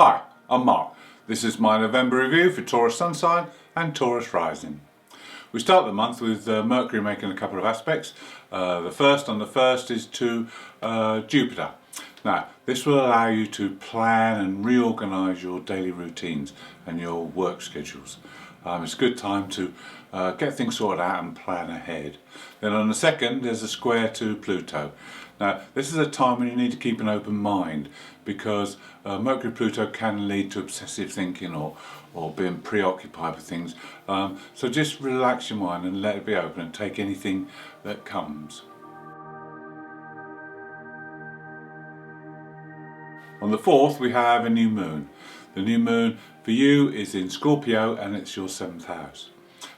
Hi, I'm Mark. This is my November review for Taurus Sun sign and Taurus rising. We start the month with Mercury making a couple of aspects. The first on the 1st is to Jupiter. Now, this will allow you to plan and reorganise your daily routines and your work schedules. It's a good time to get things sorted out and plan ahead. Then on the 2nd, there's a square to Pluto. Now, this is a time when you need to keep an open mind because Mercury-Pluto can lead to obsessive thinking or being preoccupied with things. So just relax your mind and let it be open and take anything that comes. On the 4th, we have a new moon. The new moon for you is in Scorpio and it's your 7th house.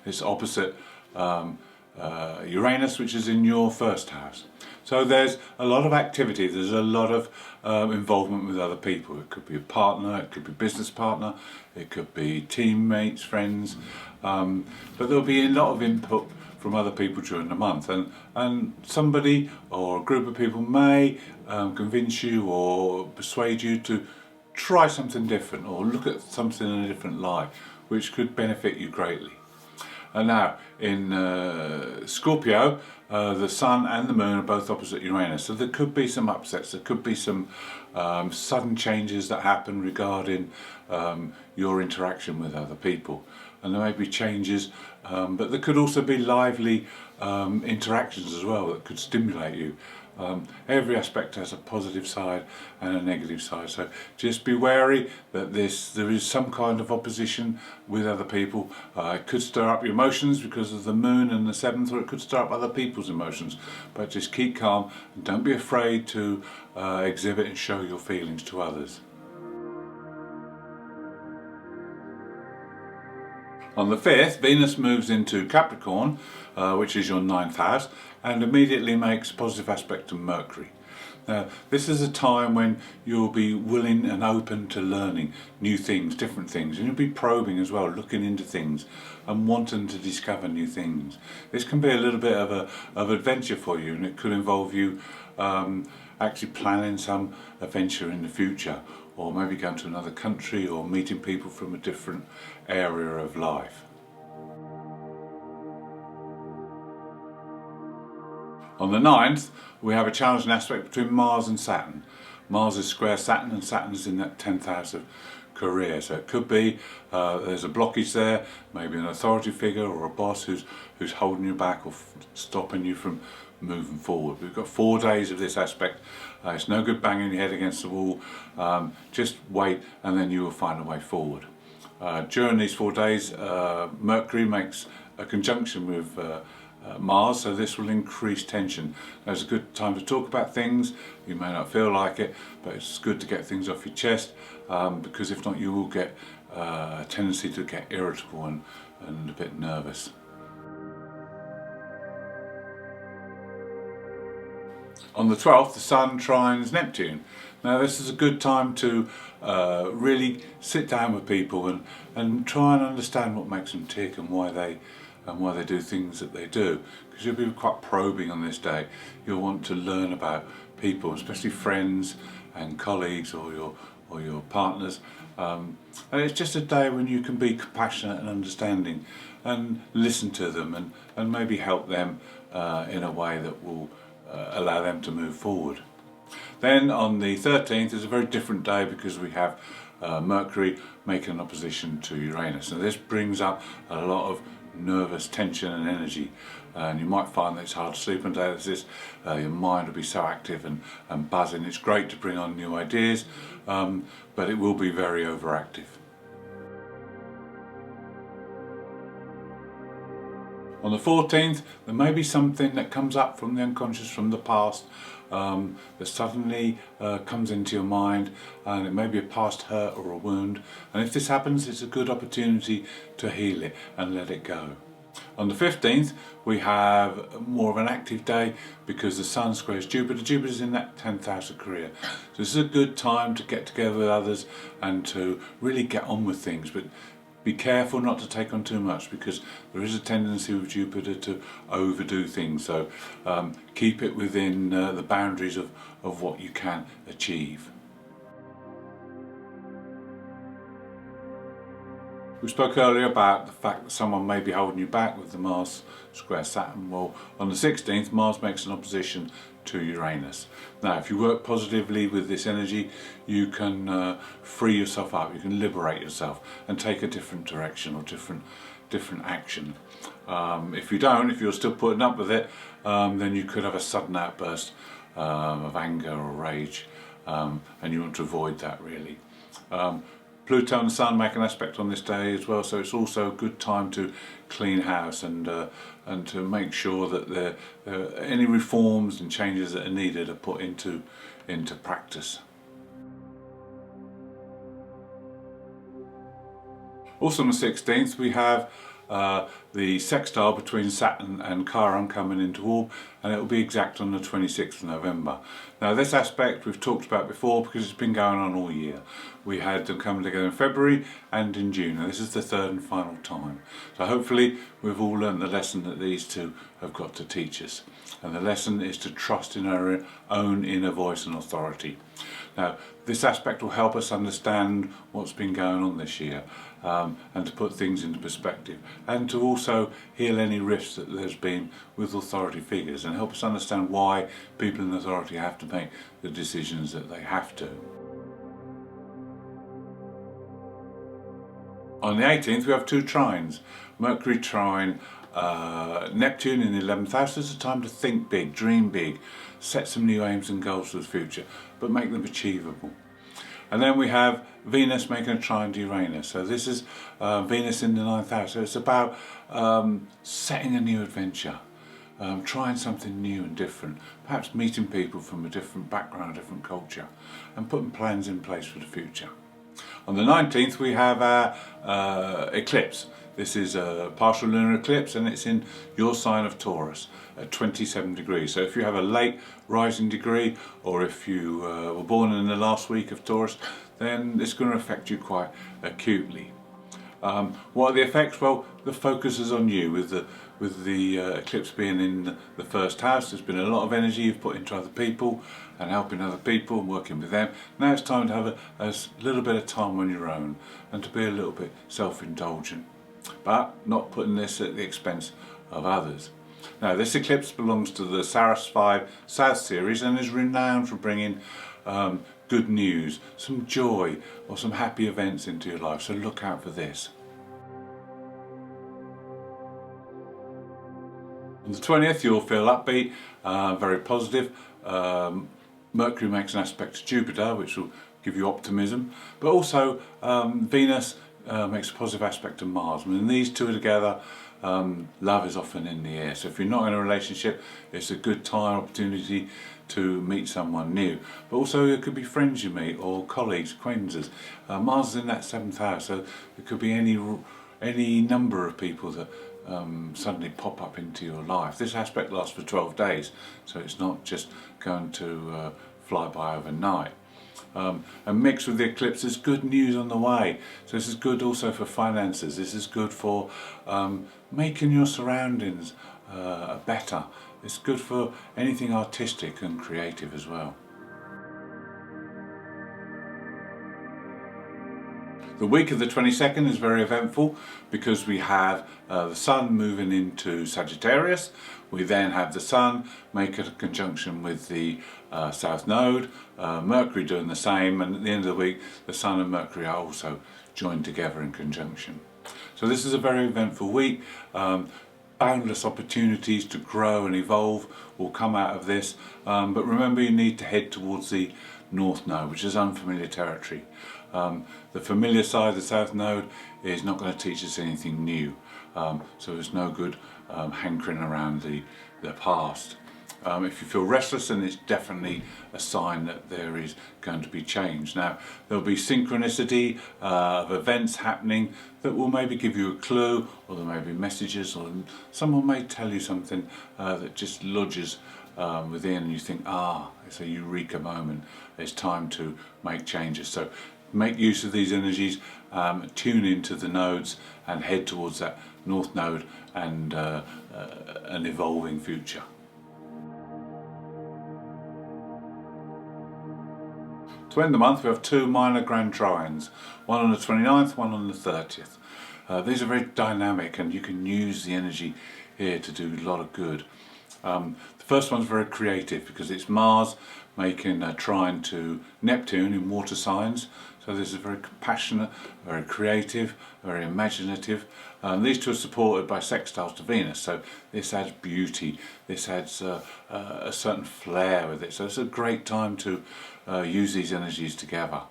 It's opposite Uranus, which is in your 1st house. So there's a lot of activity, there's a lot of involvement with other people. It could be a partner, it could be a business partner, it could be teammates, friends, but there'll be a lot of input from other people during the month, and somebody or a group of people may convince you or persuade you to try something different or look at something in a different light, which could benefit you greatly. And now in Scorpio, the Sun and the Moon are both opposite Uranus, so there could be some upsets, there could be some sudden changes that happen regarding your interaction with other people, and there may be changes, but there could also be lively interactions as well that could stimulate you. Every aspect has a positive side and a negative side, so just be wary that there is some kind of opposition with other people. It could stir up your emotions because of the moon and the 7th, or it could stir up other people's emotions, but just keep calm and don't be afraid to exhibit and show your feelings to others. On the 5th, Venus moves into Capricorn, which is your 9th house, and immediately makes a positive aspect to Mercury. Now, this is a time when you'll be willing and open to learning new things, different things, and you'll be probing as well, looking into things and wanting to discover new things. This can be a little bit of adventure for you, and it could involve you actually planning some adventure in the future, or maybe going to another country or meeting people from a different area of life. On the 9th, we have a challenging aspect between Mars and Saturn. Mars is square Saturn and Saturn is in that 10th house of career, so it could be there's a blockage there, maybe an authority figure or a boss who's holding you back or stopping you from moving forward. We've got 4 days of this aspect. It's no good banging your head against the wall. Just wait and then you will find a way forward. During these 4 days, Mercury makes a conjunction with Mars, so this will increase tension. Now, it's a good time to talk about things. You may not feel like it, but it's good to get things off your chest, because if not you will get a tendency to get irritable and a bit nervous. On the 12th, the Sun trines Neptune. Now, this is a good time to really sit down with people and try and understand what makes them tick and why they do things that they do, because you'll be quite probing on this day. You'll want to learn about people, especially friends and colleagues or your partners, and it's just a day when you can be compassionate and understanding and listen to them and maybe help them in a way that will allow them to move forward. Then on the 13th is a very different day because we have Mercury making an opposition to Uranus, and this brings up a lot of nervous tension and energy, and you might find that it's hard to sleep on a day like this. Your mind will be so active and buzzing. It's great to bring on new ideas, but it will be very overactive. On the 14th, there may be something that comes up from the unconscious, from the past, that suddenly comes into your mind, and it may be a past hurt or a wound, and if this happens, it's a good opportunity to heal it and let it go. On the 15th, we have more of an active day because the Sun squares Jupiter. Jupiter's in that 10th house of career. So this is a good time to get together with others and to really get on with things, but be careful not to take on too much, because there is a tendency with Jupiter to overdo things, so keep it within the boundaries of what you can achieve. We spoke earlier about the fact that someone may be holding you back with the Mars square Saturn. Well, on the 16th, Mars makes an opposition to Uranus. Now, if you work positively with this energy, you can free yourself up, you can liberate yourself and take a different direction or different action. If you don't, if you're still putting up with it, then you could have a sudden outburst of anger or rage, and you want to avoid that really. Pluto and the Sun make an aspect on this day as well, so it's also a good time to clean house and to make sure that any reforms and changes that are needed are put into practice. Also on the 16th we have the sextile between Saturn and Chiron coming into orb, and it will be exact on the 26th of November. Now this aspect we've talked about before because it's been going on all year. We had them coming together in February and in June, and this is the third and final time. So hopefully we've all learned the lesson that these two have got to teach us. And the lesson is to trust in our own inner voice and authority. Now this aspect will help us understand what's been going on this year, and to put things into perspective, and to also heal any rifts that there's been with authority figures, and help us understand why people in authority have to make the decisions that they have to. On the 18th we have two trines. Mercury trine Neptune in the 11th house. It's a time to think big, dream big, set some new aims and goals for the future, but make them achievable. And then we have Venus making a trine to Uranus. So this is Venus in the 9th house. So it's about setting a new adventure, trying something new and different, perhaps meeting people from a different background, a different culture, and putting plans in place for the future. On the 19th we have our eclipse. This is a partial lunar eclipse, and it's in your sign of Taurus at 27 degrees. So if you have a late rising degree, or if you were born in the last week of Taurus, then it's going to affect you quite acutely. What are the effects? Well, the focus is on you. With the eclipse being in the first house, there's been a lot of energy you've put into other people and helping other people and working with them. Now it's time to have a little bit of time on your own and to be a little bit self-indulgent, but not putting this at the expense of others. Now this eclipse belongs to the Saras 5 South series and is renowned for bringing good news, some joy or some happy events into your life, so look out for this. On the 20th you'll feel upbeat, very positive. Mercury makes an aspect to Jupiter, which will give you optimism, but also Venus makes a positive aspect to Mars. When these two are together, love is often in the air. So if you're not in a relationship, it's a good time, opportunity to meet someone new. But also it could be friends you meet, or colleagues, acquaintances. Mars is in that 7th house, so it could be any number of people that suddenly pop up into your life. This aspect lasts for 12 days, so it's not just going to fly by overnight. And mixed with the eclipse is good news on the way. So this is good also for finances. This is good for making your surroundings better. It's good for anything artistic and creative as well. The week of the 22nd is very eventful because we have the Sun moving into Sagittarius. We then have the Sun make a conjunction with the South Node, Mercury doing the same, and at the end of the week the Sun and Mercury are also joined together in conjunction. So this is a very eventful week. Boundless opportunities to grow and evolve will come out of this, but remember you need to head towards the North Node, which is unfamiliar territory. The familiar side, the South Node, is not going to teach us anything new, so there's no good hankering around the past. If you feel restless, then it's definitely a sign that there is going to be change. Now, there'll be synchronicity of events happening that will maybe give you a clue, or there may be messages, or someone may tell you something that just lodges within, and you think, it's a eureka moment. It's time to make changes. So make use of these energies, tune into the nodes and head towards that North Node and an evolving future. To end the month we have two minor grand trines, one on the 29th, one on the 30th. These are very dynamic, and you can use the energy here to do a lot of good. The first one's very creative because it's Mars making a trine to Neptune in water signs. So this is very compassionate, very creative, very imaginative. These two are supported by sextiles to Venus, so this adds beauty, this adds a certain flair with it. So it's a great time to use these energies together.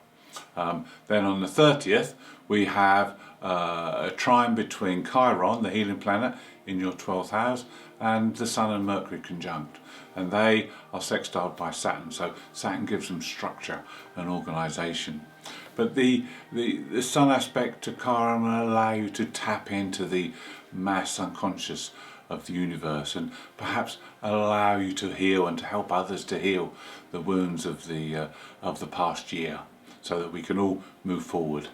Then on the 30th we have a trine between Chiron, the healing planet, in your 12th house, and the Sun and Mercury conjunct, and they are sextiled by Saturn, so Saturn gives them structure and organisation. But the Sun aspect to Chiron will allow you to tap into the mass unconscious of the universe, and perhaps allow you to heal and to help others to heal the wounds of the past year, so that we can all move forward.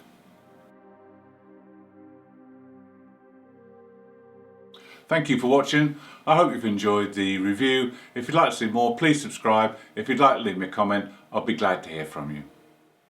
Thank you for watching. I hope you've enjoyed the review. If you'd like to see more, please subscribe. If you'd like to leave me a comment, I'll be glad to hear from you.